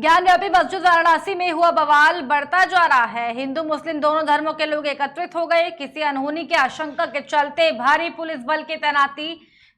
ज्ञानव्यापी मस्जिद वाराणसी में हुआ बवाल बढ़ता जा रहा है। हिंदू मुस्लिम दोनों धर्मों के लोग एकत्रित हो गए। किसी अनहोनी की आशंका के चलते भारी पुलिस बल की तैनाती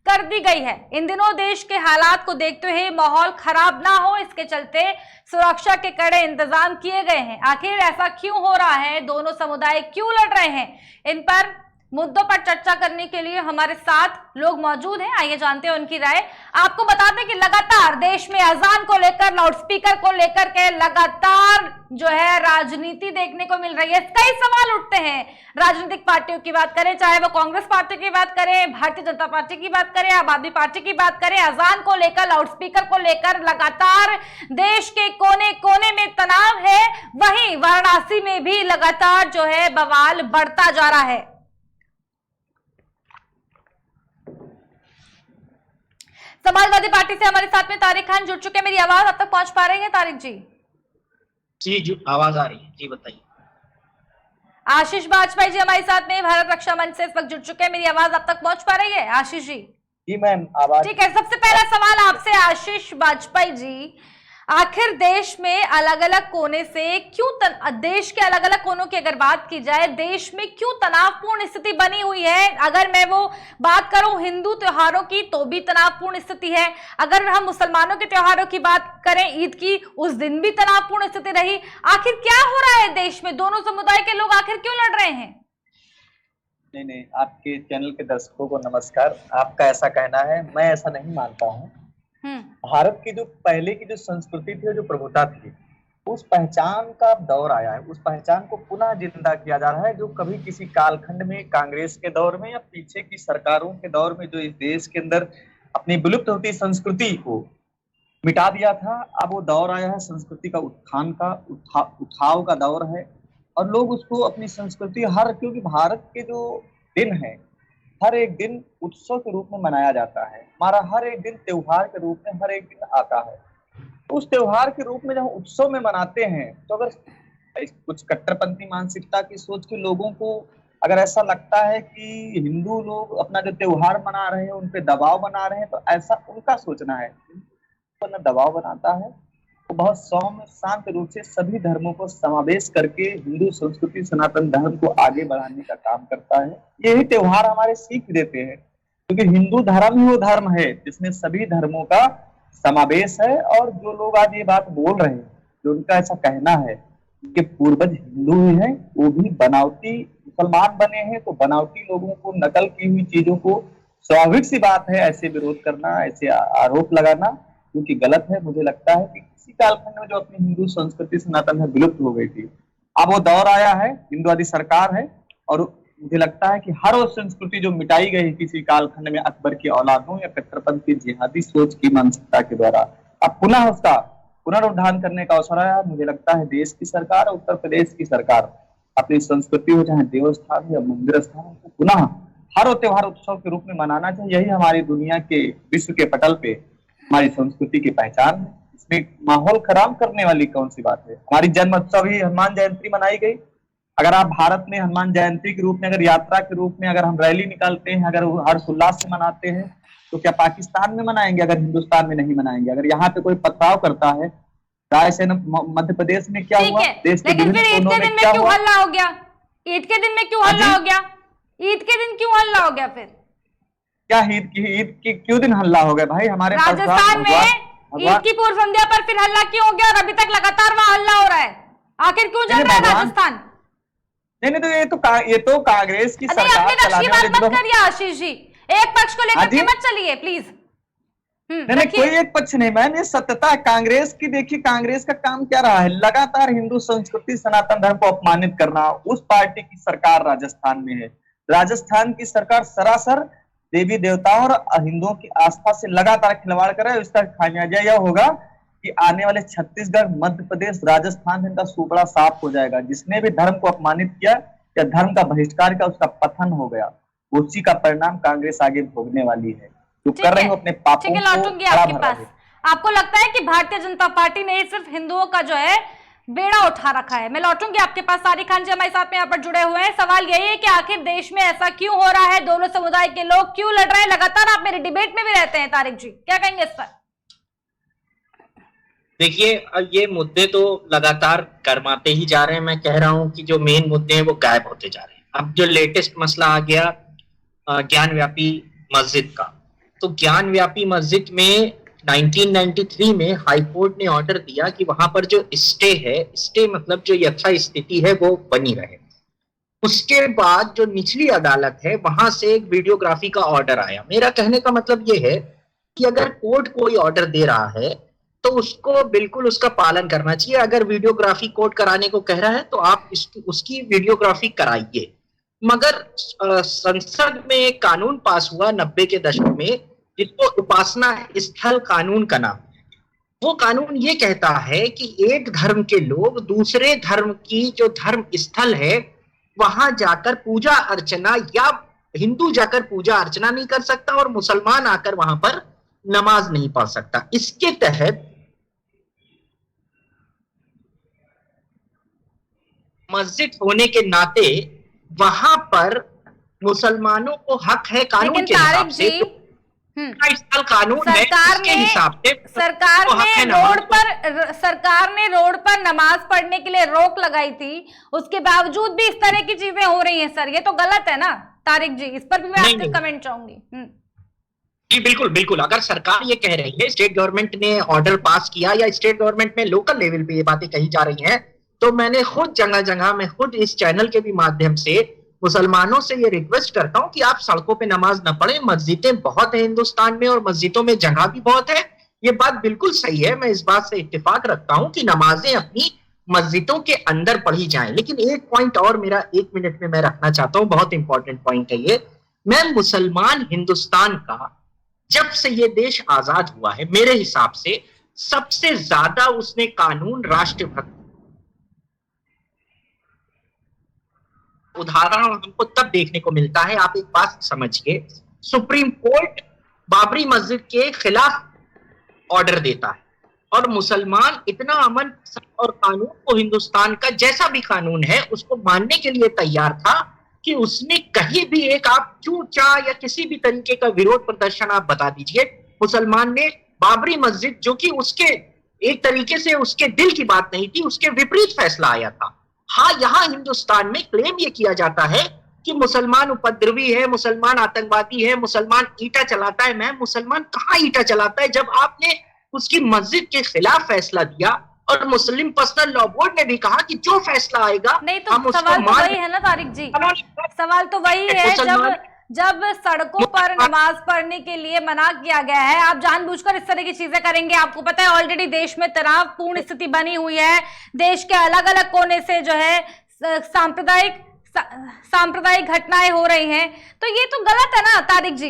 कर दी गई है। इन दिनों देश के हालात को देखते हुए माहौल खराब ना हो, इसके चलते सुरक्षा के कड़े इंतजाम किए गए हैं। आखिर ऐसा क्यों हो रहा है, दोनों समुदाय क्यों लड़ रहे हैं, इन पर मुद्दों पर चर्चा करने के लिए हमारे साथ लोग मौजूद हैं। आइए जानते हैं उनकी राय। आपको बता दें कि लगातार देश में अजान को लेकर, लाउडस्पीकर को लेकर के लगातार जो है राजनीति देखने को मिल रही है। कई सवाल उठते हैं। राजनीतिक पार्टियों की बात करें, चाहे वो कांग्रेस पार्टी की बात करें, भारतीय जनता पार्टी की बात करें, आम आदमी पार्टी की बात करें, अजान को लेकर, लाउडस्पीकर को लेकर लगातार देश के कोने कोने में तनाव है। वहीं वाराणसी में भी लगातार जो है बवाल बढ़ता जा रहा है। समाजवादी पार्टी से हमारे साथ में तारिक खान जुड़ चुके हैं। मेरी आवाज अब तक पहुंच पा रही है तारिक जी? जी आवाज आ रही है जी, बताइए। आशीष वाजपेयी जी हमारे साथ में भारत रक्षा मंच से इस वक्त जुड़ चुके हैं। मेरी आवाज अब तक पहुंच पा रही है आशीष जी? जी मैम, आवाज ठीक है। सबसे पहला सवाल आपसे आशीष वाजपेयी जी, आखिर देश में अलग अलग कोने से क्यों देश के अलग अलग कोनों की अगर बात की जाए, देश में क्यों तनावपूर्ण स्थिति बनी हुई है? अगर मैं वो बात करूं हिंदू त्योहारों की तो भी तनावपूर्ण स्थिति है। अगर हम मुसलमानों के त्योहारों की बात करें, ईद की, उस दिन भी तनावपूर्ण स्थिति रही। आखिर क्या हो रहा है देश में? दोनों समुदाय के लोग आखिर क्यों लड़ रहे हैं? नहीं, आपके चैनल के दर्शकों को नमस्कार। आपका ऐसा कहना है, मैं ऐसा नहीं मानता हूँ। भारत की जो पहले की जो संस्कृति थी, जो प्रभुता थी, उस पहचान का दौर आया है। उस पहचान को पुनः जिंदा किया जा रहा है, जो कभी किसी कालखंड में कांग्रेस के दौर में या पीछे की सरकारों के दौर में जो इस देश के अंदर अपनी विलुप्त होती संस्कृति को मिटा दिया था। अब वो दौर आया है संस्कृति का उत्थान का, उठाव का दौर है। और लोग उसको अपनी संस्कृति क्योंकि भारत के जो दिन है, हर एक दिन उत्सव के रूप में मनाया जाता है। हमारा हर एक दिन त्योहार के रूप में हर एक दिन आता है। तो उस त्योहार के रूप में जब उत्सव में मनाते हैं, तो अगर कुछ कट्टरपंथी मानसिकता की सोच के लोगों को अगर ऐसा लगता है कि हिंदू लोग अपना जो त्योहार मना रहे हैं उन पे दबाव बना रहे हैं, तो ऐसा उनका सोचना है। न दबाव बनाता है, वो बहुत सौम्य शांत रूप से सभी धर्मों को समावेश करके हिंदू संस्कृति सनातन धर्म को आगे बढ़ाने का काम करता है। यही त्योहार हमारे सीख देते हैं, क्योंकि हिंदू धर्म ही वो धर्म है जिसमें सभी धर्मों का समावेश है। और जो लोग आज ये बात बोल रहे हैं, जो उनका ऐसा कहना है कि पूर्वज हिंदू ही हैं, वो भी बनावटी मुसलमान बने हैं, तो बनावटी लोगों को, नकल की हुई चीजों को स्वाभाविक सी बात है ऐसे विरोध करना, ऐसे आरोप लगाना, क्योंकि गलत है। मुझे लगता है कि किसी कालखंड में जो अपनी हिंदू संस्कृति सनातन है विलुप्त हो गई थी, अब वो दौर आया है, हिंदुवादी सरकार है। और मुझे लगता है कि हर वो संस्कृति जो मिटाई गई किसी कालखंड में अकबर की औलादों या कट्टरपंथी जिहादी सोच की मानसिकता के द्वारा, अब पुनः उसका पुनरुद्धार करने का अवसर आया। मुझे लगता है देश की सरकार, उत्तर प्रदेश की सरकार अपनी संस्कृति हो, चाहे देवस्थान या मंदिर स्थान, को पुनः हर त्योहार उत्सव के रूप में मनाना चाहिए। यही हमारी दुनिया के, विश्व के पटल पे हमारी संस्कृति की पहचान है। इसमें माहौल खराब करने वाली कौन सी बात है? हमारी जन्म उत्सव ही हनुमान जयंती मनाई गई। अगर आप भारत में हनुमान जयंती के रूप में, अगर यात्रा के रूप में अगर हम रैली निकालते हैं, अगर हर्षोल्लास से मनाते हैं, तो क्या पाकिस्तान में मनाएंगे अगर हिंदुस्तान में नहीं मनाएंगे? अगर यहाँ पे कोई पथराव करता है, रायसेन मध्य प्रदेश में क्या हुआ, देश के विभिन्न कोनों में क्या हुआ? हल्ला हो गया ईद के दिन में, क्यों हल्ला हो गया? ईद के दिन क्यों हल्ला हो गया? फिर क्या ईद की क्यों दिन हल्ला हो गया भाई? हमारे राजस्थान में ईद की पूर्व संध्या पर फिर हल्ला क्यों हो गया? और अभी तक लगातार वहां हल्ला हो रहा है, आखिर क्यों चल रहा है राजस्थान? नहीं, तो ये तो कांग्रेस की सरकार चलाने वाली बात मत करिए आशीष जी, एक पक्ष को लेकर के मत चलिए प्लीज। नहीं, कोई एक पक्ष नहीं मैम, ये सत्यता है कांग्रेस की। देखिए कांग्रेस का काम क्या रहा है, लगातार हिंदू संस्कृति सनातन धर्म को अपमानित करना। उस पार्टी की सरकार राजस्थान में है। राजस्थान की सरकार सरासर देवी देवताओं और हिंदुओं की आस्था से लगातार खिलवाड़ कर रहा है। इसका खामियाजा यह होगा कि आने वाले छत्तीसगढ़, मध्य प्रदेश, राजस्थान इनका सुपड़ा साफ हो जाएगा। जिसने भी धर्म को अपमानित किया या धर्म का बहिष्कार किया, उसका पतन हो गया। उसी का परिणाम कांग्रेस आगे भोगने वाली है, जो कर रही है अपने पापों को। लौटूंगी आपके पास। आपको लगता है कि भारतीय जनता पार्टी ने सिर्फ हिंदुओं का जो है बेड़ा उठा रखा है? मैं लौटूंगी आपके पास। तारिक खान जी हमारे साथ में यहाँ पर जुड़े हुए हैं। सवाल यही है कि आखिर देश में ऐसा क्यों हो रहा है, दोनों समुदाय के लोग क्यों लड़ रहे हैं? लगातार आप मेरे डिबेट में भी रहते हैं तारिक जी, क्या कहेंगे इस पर? देखिए, ये मुद्दे तो लगातार गर्माते ही जा रहे हैं। मैं कह रहा हूं कि जो मेन मुद्दे हैं वो गायब होते जा रहे हैं। अब जो लेटेस्ट मसला आ गया ज्ञानव्यापी मस्जिद का, तो ज्ञानव्यापी मस्जिद में 1993 में हाई कोर्ट ने ऑर्डर दिया कि वहां पर जो स्टे है, स्टे मतलब जो यथा स्थिति है वो बनी रहे। उसके बाद जो निचली अदालत है वहां से एक वीडियोग्राफी का ऑर्डर आया। मेरा कहने का मतलब ये है कि अगर कोर्ट कोई ऑर्डर दे रहा है तो उसको बिल्कुल उसका पालन करना चाहिए। अगर वीडियोग्राफी कोर्ट कराने को कह रहा है तो आप उसकी वीडियोग्राफी कराइए। मगर संसद में एक कानून पास हुआ 90 के दशक में, जिसको उपासना स्थल कानून का नाम। वो कानून ये कहता है कि एक धर्म के लोग दूसरे धर्म की जो धर्म स्थल है वहां जाकर पूजा अर्चना, या हिंदू जाकर पूजा अर्चना नहीं कर सकता और मुसलमान आकर वहां पर नमाज नहीं पढ़ सकता। इसके तहत मस्जिद होने के नाते वहां पर मुसलमानों को हक है कानून के हिसाब से, स्थल कानून है उसके हिसाब से। सरकार ने रोड पर नमाज पढ़ने के लिए रोक लगाई थी, उसके बावजूद भी इस तरह की चीजें हो रही हैं सर। ये तो गलत है ना तारिक जी, इस पर भी मैं आपसे कमेंट चाहूंगी। जी बिल्कुल बिल्कुल। अगर सरकार ये कह रही है, स्टेट गवर्नमेंट ने ऑर्डर पास किया या स्टेट गवर्नमेंट में लोकल लेवल पे ये बातें कही जा रही हैं, तो मैंने खुद जगह जगह में खुद इस चैनल के भी माध्यम से मुसलमानों से ये रिक्वेस्ट करता हूं कि आप सड़कों पे नमाज न पढ़ें। मस्जिदें बहुत है हिंदुस्तान में और मस्जिदों में जगह भी बहुत है। ये बात बिल्कुल सही है, मैं इस बात से इत्तेफाक रखता हूं कि नमाजें अपनी मस्जिदों के अंदर पढ़ी जाएं। लेकिन एक पॉइंट और मेरा 1 मिनट में मैं रखना चाहता हूं, बहुत इंपॉर्टेंट पॉइंट है ये। मैं मुसलमान हिंदुस्तान का जब से ये देश आजाद हुआ है, मेरे हिसाब से सबसे ज्यादा उसने कानून राष्ट्रभक्त उदाहरण हमको तब देखने को मिलता है। आप एक बात समझिए, सुप्रीम कोर्ट बाबरी मस्जिद के खिलाफ ऑर्डर देता है और मुसलमान इतना अमन और कानून को, हिंदुस्तान का जैसा भी कानून है उसको मानने के लिए तैयार था कि उसने कहीं भी एक आप चू चा या किसी भी तरीके का विरोध प्रदर्शन आप बता दीजिए, मुसलमान ने बाबरी मस्जिद, जो कि उसके एक तरीके से उसके दिल की बात नहीं थी, उसके विपरीत फैसला आया था। हाँ, यहाँ हिंदुस्तान में क्लेम ये किया जाता है कि मुसलमान उपद्रवी है, मुसलमान आतंकवादी है, मुसलमान ईंटा चलाता है। मैं मुसलमान कहाँ ईंटा चलाता है, जब आपने उसकी मस्जिद के खिलाफ फैसला दिया और मुस्लिम पर्सनल लॉ बोर्ड ने भी कहा कि जो फैसला आएगा नहीं, तो हम सवाल तो वही है ना तारिक जी, सवाल तो वही है। जब सड़कों पर नमाज पढ़ने के लिए मना किया गया है, आप जानबूझकर इस तरह की चीजें करेंगे। आपको पता है ऑलरेडी देश में तनावपूर्ण स्थिति बनी हुई है, देश के अलग अलग कोने से जो है सांप्रदायिक घटनाएं हो रही हैं, तो ये तो गलत है ना तारिक जी।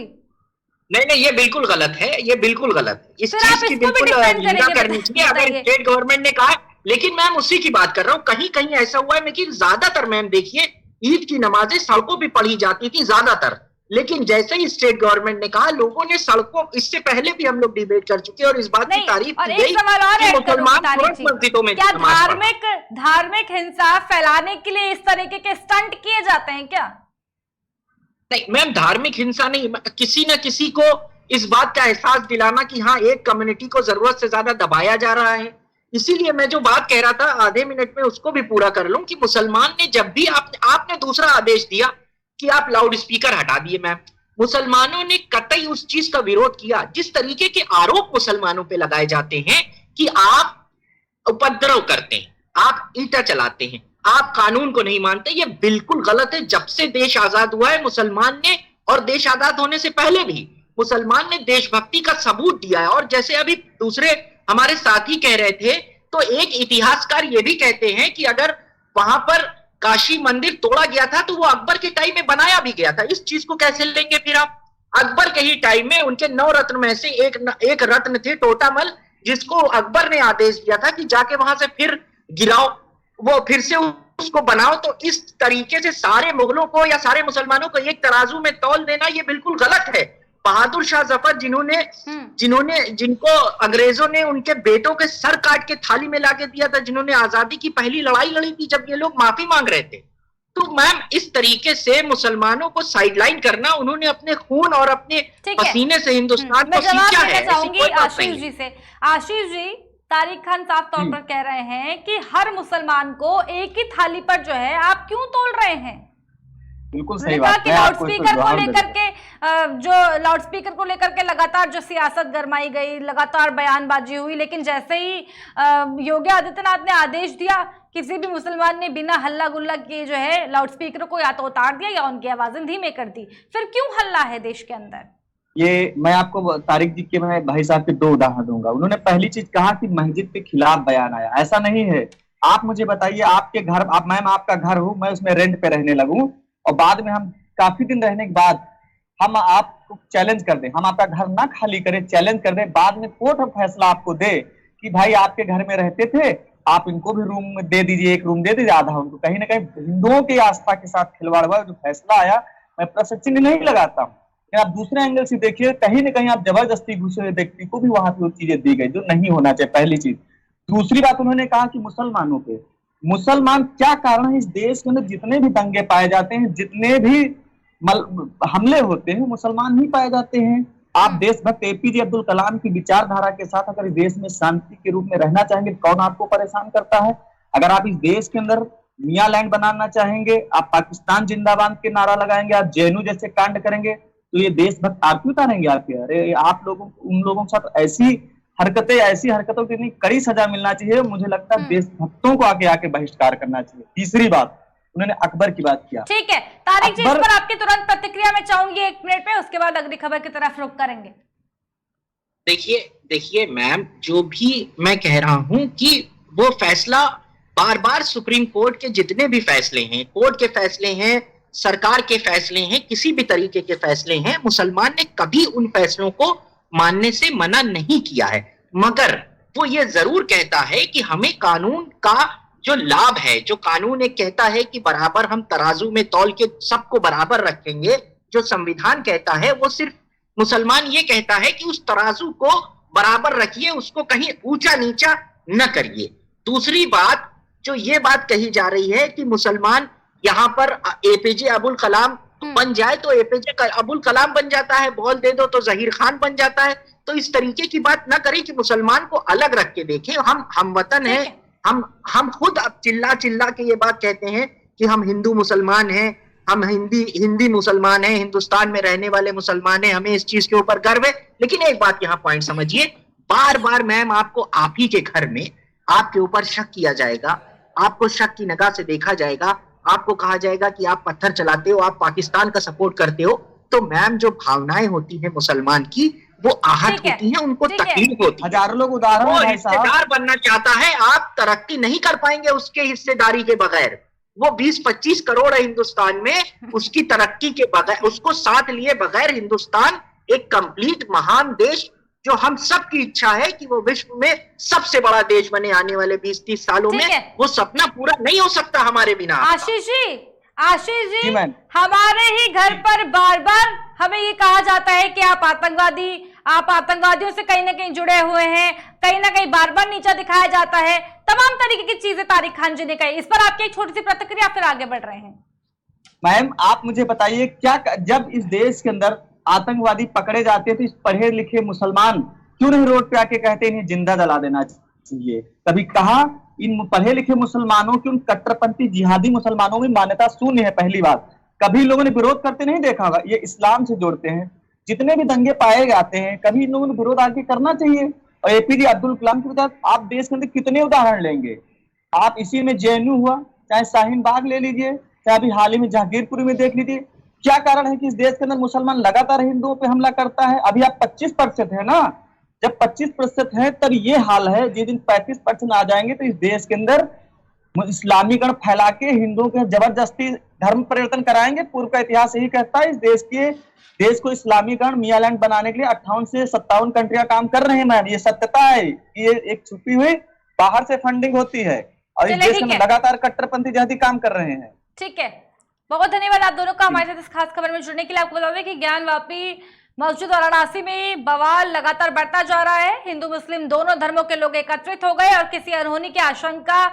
नहीं, ये बिल्कुल गलत है, ये बिल्कुल गलत है। इस चीज की बिल्कुल निंदा करनी चाहिए अगर स्टेट गवर्नमेंट ने कहा। लेकिन मैम उसी की बात कर रहा हूँ, कहीं कहीं ऐसा हुआ है, लेकिन ज्यादातर मैम देखिए ईद की नमाजें सड़कों पे पढ़ी जाती थी ज्यादातर। लेकिन जैसे ही स्टेट गवर्नमेंट ने कहा, लोगों ने सड़कों, इससे पहले भी हम लोग डिबेट कर चुके हैं और इस बात की तारीफ की गई कि मुसलमान मस्जिदों में क्या धार्मिक हिंसा फैलाने के लिए इस तरीके के स्टंट किए जाते हैं क्या? नहीं मैम, धार्मिक हिंसा नहीं, किसी न किसी को इस बात का एहसास दिलाना कि हाँ एक कम्युनिटी को जरूरत से ज्यादा दबाया जा रहा है। इसीलिए मैं जो बात कह रहा था आधे मिनट में उसको भी पूरा कर लूं कि मुसलमान ने जब भी आपने दूसरा आदेश दिया कि आप लाउड स्पीकर हटा दिए, मैम मुसलमानों ने कतई उस चीज का विरोध किया। जिस तरीके के आरोप मुसलमानों पे लगाए जाते हैं कि आप उपद्रव करते हैं, आप ईंटा चलाते हैं, आप कानून को नहीं मानते, ये बिल्कुल गलत है। जब से देश आजाद हुआ है मुसलमान ने, और देश आजाद होने से पहले भी मुसलमान ने देशभक्ति का सबूत दिया है। और जैसे अभी दूसरे हमारे साथी कह रहे थे, तो एक इतिहासकार ये भी कहते हैं कि अगर वहां पर काशी मंदिर तोड़ा गया था तो वो अकबर के टाइम में बनाया भी गया था। इस चीज को कैसे लेंगे फिर आप? अकबर के ही टाइम में उनके 9 रत्न में से एक रत्न थे टोटामल, जिसको अकबर ने आदेश दिया था कि जाके वहां से फिर गिराओ, वो फिर से उसको बनाओ। तो इस तरीके से सारे मुगलों को या सारे मुसलमानों को एक तराजू में तौल देना ये बिल्कुल गलत है। बहादुर शाह जफर जिनको अंग्रेजों ने उनके बेटों के सर काट के थाली में लाके दिया था, जिन्होंने आजादी की पहली लड़ाई लड़ी थी जब ये लोग माफी मांग रहे थे। तो मैम इस तरीके से मुसलमानों को साइडलाइन करना, उन्होंने अपने खून और अपने पसीने से हिंदुस्तान को सींचा है। चाहूंगी आशीष जी से। आशीष जी, तारिक खान साफ तौर पर कह रहे हैं कि हर मुसलमान को एक ही थाली पर जो है आप क्यों तोल रहे हैं। बिल्कुल सही बात है। लाउडस्पीकर को लेकर के लाउडस्पीकर को लेकर के लगातार जो सियासत गरमाई गई, लगातार बयानबाजी हुई, लेकिन जैसे ही योगी आदित्यनाथ ने आदेश दिया, किसी भी मुसलमान ने बिना हल्ला गुल्ला किए जो है लाउडस्पीकर को या तो उतार दिया या उनकी आवाजें धीमे कर दी। फिर क्यों हल्ला है देश के अंदर? मैं आपको तारिक जी के भाई साहब के 2 उदाहरण दूंगा। उन्होंने पहली चीज कहा कि मस्जिद के खिलाफ बयान आया, ऐसा नहीं है। आप मुझे बताइए, आपके घर, मैम आपका घर हो, मैं उसमें रेंट पे रहने लगूं और बाद में हम काफी दिन रहने के बाद हम आपको चैलेंज कर दें, हम आपका घर ना खाली करें, चैलेंज कर दें, बाद में कोर्ट फैसला आपको दे कि भाई आपके घर में रहते थे, आप इनको भी रूम दे दीजिए, एक रूम दे दीजिए, आधा उनको। कहीं ना कहीं हिंदुओं की आस्था के साथ खिलवाड़ हुआ। जो फैसला आया, मैं प्रशंसनीय नहीं लगाता हूँ, आप दूसरे एंगल से देखिए, कहीं ना कहीं आप जबरदस्ती घुसे हुए व्यक्ति को भी वहां पे वो चीजें दी गई जो नहीं होना चाहिए, पहली चीज। दूसरी बात, उन्होंने कहा कि मुसलमान क्या कारण है इस देश के अंदर जितने भी दंगे पाए जाते हैं, जितने भी हमले होते हैं, मुसलमान ही पाए जाते हैं। आप देशभक्त एपीजे अब्दुल कलाम की विचारधारा के साथ अगर देश में शांति के रूप में रहना चाहेंगे, कौन आपको परेशान करता है? अगर आप इस देश के अंदर मियां लैंड बनाना चाहेंगे, आप पाकिस्तान जिंदाबाद के नारा लगाएंगे, आप जेएनयू जैसे कांड करेंगे, तो ये देशभक्त आप क्यों उतारेंगे आपके? अरे आप लोगों, उन लोगों के साथ ऐसी हरकतों की कड़ी सजा मिलना चाहिए। मुझे लगता है देशभक्तों को आके बहिष्कार करना चाहिए। तीसरी बात, उन्होंने अकबर की बात किया। ठीक है तारिक जी, इस पर आपकी तुरंत प्रतिक्रिया मैं चाहूंगी 1 मिनट में, उसके बाद अगली खबर की तरफ रुख करेंगे। देखिए मैम, जो भी मैं कह रहा हूं कि वो फैसला बार बार सुप्रीम कोर्ट के जितने भी फैसले हैं, कोर्ट के फैसले हैं, सरकार के फैसले हैं, किसी भी तरीके के फैसले हैं, मुसलमान ने कभी उन फैसलों को मानने से मना नहीं किया है। मगर वो ये जरूर कहता है कि हमें कानून का जो लाभ है, जो कानून एक कहता है कि बराबर हम तराजू में तौल के सबको बराबर रखेंगे, जो संविधान कहता है, वो सिर्फ मुसलमान ये कहता है कि उस तराजू को बराबर रखिए, उसको कहीं ऊंचा नीचा न करिए। दूसरी बात, जो ये बात कही जा रही है कि मुसलमान यहाँ पर एपीजे अबुल कलाम बन जाए तो एपीजे अबुल कलाम बन जाता है, बॉल दे दो तो जहीर खान बन जाता है, तो इस तरीके की बात ना करें कि मुसलमान को अलग रख के देखें। हम वतन हैं, हम खुद अब चिल्ला के ये बात कहते हैं कि हम हिंदू मुसलमान हैं, हम हिंदी मुसलमान हैं, हिंदुस्तान में रहने वाले मुसलमान हैं, हमें इस चीज के ऊपर गर्व है। लेकिन एक बात यहाँ पॉइंट समझिए, बार बार मैम आपको आप ही के घर में आपके ऊपर शक किया जाएगा, आपको शक की निगाह से देखा जाएगा, आपको कहा जाएगा कि आप पत्थर चलाते हो, आप पाकिस्तान का सपोर्ट करते हो। तो मैम जो भावनाएं होती हैं मुसलमान की, वो आहत होती हैं, उनको तकलीफ होती है। हजारों लोग उदाहरण, वो हिस्सेदार बनना चाहता है, आप तरक्की नहीं कर पाएंगे उसके हिस्सेदारी के बगैर। वो 20-25 करोड़ है हिंदुस्तान में, उसकी तरक्की के बगैर, उसको साथ लिए बगैर हिंदुस्तान एक कंप्लीट महान देश, जो हम सब की इच्छा है कि वो विश्व में सबसे बड़ा देश बने आने वाले 20-30 सालों में, वो सपना पूरा नहीं हो सकता हमारे बिना। आशीष जी हमारे ही घर पर बार बार हमें ये कहा जाता है कि आप आतंकवादियों से कहीं ना कहीं जुड़े हुए हैं, कहीं ना कहीं बार बार नीचा दिखाया जाता है, तमाम तरीके की चीजें तारिक खान जी ने कही। इस पर आपकी एक छोटी सी प्रतिक्रिया, फिर आगे बढ़ रहे हैं। मैम आप मुझे बताइए, क्या जब इस देश के अंदर आतंकवादी पकड़े जाते थे, पढ़े लिखे मुसलमान क्यों नहीं रोड पे आके कहते इन्हें जिंदा जला देना चाहिए? कभी कहा इन पढ़े लिखे मुसलमानों की उन कट्टरपंथी जिहादी मुसलमानों में मान्यता शून्य है? पहली बात, कभी लोगों ने विरोध करते नहीं देखा होगा। ये इस्लाम से जोड़ते हैं, जितने भी दंगे पाए जाते हैं, कभी इन लोगों ने विरोध आगे करना चाहिए। और एपीजे अब्दुल कलाम की बात आप देश के अंदर कितने उदाहरण लेंगे? आप इसी में जेएनयू हुआ, चाहे शाहीन बाग ले लीजिए, चाहे अभी हाल ही में जहांगीरपुरी में देख लीजिए। क्या कारण है कि इस देश के अंदर मुसलमान लगातार हिंदुओं पे हमला करता है? अभी आप 25% है ना, जब 25% है तब ये हाल है। जिस दिन 35% आ जाएंगे तो इस देश के अंदर इस्लामीकरण फैला के हिंदुओं के जबरदस्ती धर्म परिवर्तन कराएंगे। पूर्व का इतिहास यही कहता है, इस देश को इस्लामीकरण मियालैंड बनाने के लिए 58 से 57 कंट्रियां काम कर रहे हैं। मैम ये सत्यता है, ये एक छुपी हुई बाहर से फंडिंग होती है और इस देश में लगातार कट्टरपंथी जिहादी काम कर रहे हैं। ठीक है, बहुत धन्यवाद आप दोनों का हमारे साथ इस खास खबर में जुड़ने के लिए। आपको बता दें कि ज्ञानवापी मस्जिद वाराणसी में बवाल लगातार बढ़ता जा रहा है। हिंदू मुस्लिम दोनों धर्मों के लोग एकत्रित हो गए और किसी अनहोनी की आशंका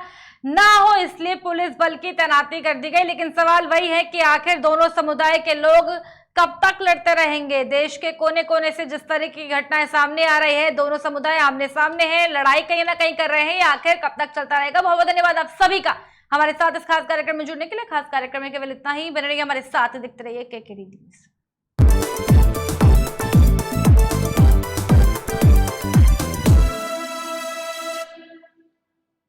ना हो इसलिए पुलिस बल की तैनाती कर दी गई। लेकिन सवाल वही है कि आखिर दोनों समुदाय के लोग कब तक लड़ते रहेंगे? देश के कोने कोने से जिस तरह की घटनाएं सामने आ रही है, दोनों समुदाय आमने सामने हैं, लड़ाई कहीं ना कहीं कर रहे हैं, आखिर कब तक चलता रहेगा? बहुत बहुत धन्यवाद आप सभी का हमारे साथ इस खास कार्यक्रम में जुड़ने के लिए। खास कार्यक्रम में केवल इतना ही, बने रहिए हमारे साथ, देखते रहिए KKD न्यूज़।